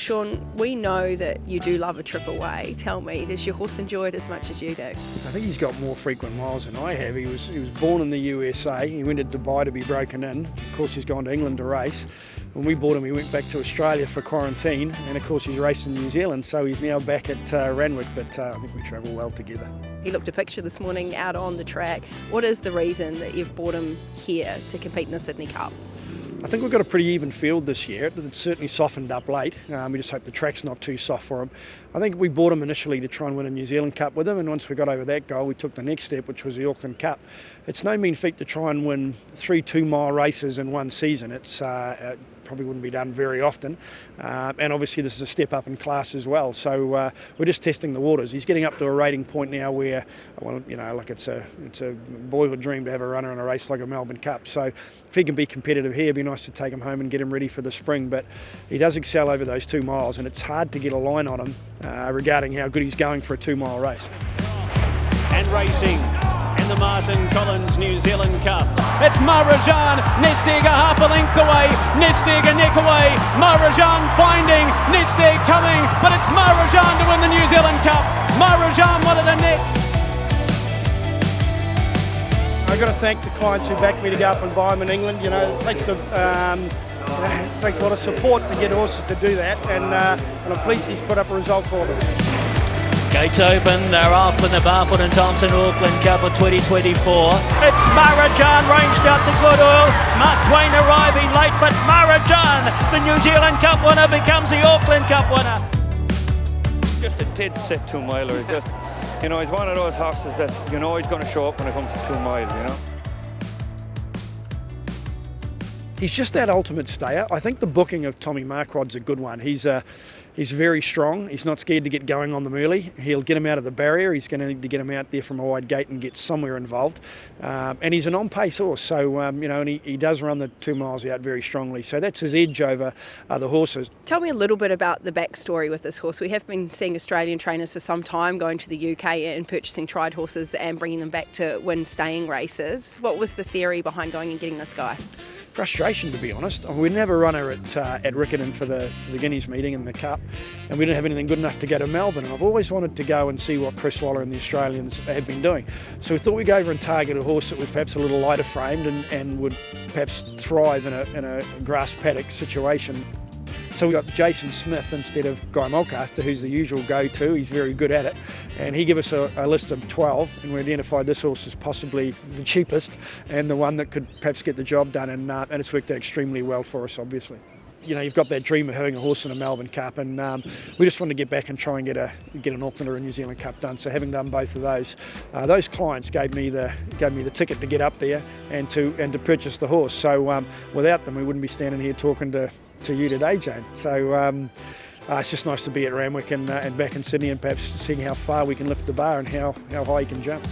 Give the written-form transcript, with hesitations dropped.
Shaune, we know that you do love a trip away. Tell me, does your horse enjoy it as much as you do? I think he's got more frequent miles than I have. He was born in the USA. He went to Dubai to be broken in. Of course, he's gone to England to race. When we bought him, he went back to Australia for quarantine, and of course he's racing in New Zealand, so he's now back at Randwick, but I think we travel well together. He looked a picture this morning out on the track. What is the reason that you've brought him here to compete in the Sydney Cup? I think we've got a pretty even field this year. It's certainly softened up late. We just hope the track's not too soft for him. I think we bought him initially to try and win a New Zealand Cup with him, and once we got over that goal, we took the next step, which was the Auckland Cup. It's no mean feat to try and win 3 2-mile races in one season. It's probably wouldn't be done very often, and obviously this is a step up in class as well, so we're just testing the waters. He's getting up to a rating point now where, well, you know, like it's a boyhood dream to have a runner in a race like a Melbourne Cup, so if he can be competitive here, it'd be nice to take him home and get him ready for the spring. But he does excel over those 2 miles, and it's hard to get a line on him regarding how good he's going for a 2-mile race. And racing in the Martin Collins New Zealand Cup. It's Maharajaan, Nesteg half a length away, Nesteg a neck away, Maharajaan finding, Nesteg coming, but it's Maharajaan to win the New Zealand Cup. Maharajaan one at the neck. I've got to thank the clients who backed me to go up and buy them in England. You know, it takes a lot of support to get horses to do that, and I'm pleased he's put up a result for them. Gates open, they're off in the Barfoot and Thompson Auckland Cup of 2024. It's Maharajaan ranged out to good oil. Mark Twain arriving late, but Maharajaan, the New Zealand Cup winner, becomes the Auckland Cup winner. Just a dead set 2-miler. Just, you know, he's one of those horses that you know he's going to show up when it comes to 2 miles, you know. He's just that ultimate stayer. I think the booking of Tommy Marquard's a good one. He's very strong. He's not scared to get going on them early. He'll get him out of the barrier. He's going to need to get him out there from a wide gate and get somewhere involved. And he's an on-pace horse, so you know, and he does run the 2 miles out very strongly. So that's his edge over other horses. Tell me a little bit about the backstory with this horse. We have been seeing Australian trainers for some time going to the UK and purchasing tried horses and bringing them back to win staying races. What was the theory behind going and getting this guy? Frustration, to be honest. We'd never run her at Riccarton for the Guineas meeting in the Cup, and we didn't have anything good enough to go to Melbourne. And I've always wanted to go and see what Chris Waller and the Australians have been doing. So we thought we'd go over and target a horse that was perhaps a little lighter framed and would perhaps thrive in a grass paddock situation. So we got Jason Smith instead of Guy Mulcaster, who's the usual go-to. He's very good at it, and he gave us a list of 12, and we identified this horse as possibly the cheapest and the one that could perhaps get the job done, and it's worked out extremely well for us, obviously. You know, you've got that dream of having a horse in a Melbourne Cup, and we just wanted to get back and try and get an Auckland or a New Zealand Cup done. So having done both of those clients gave me the ticket to get up there and to purchase the horse. So without them, we wouldn't be standing here talking to you today, Jane. So it's just nice to be at Randwick and back in Sydney, and perhaps seeing how far we can lift the bar and how high you can jump.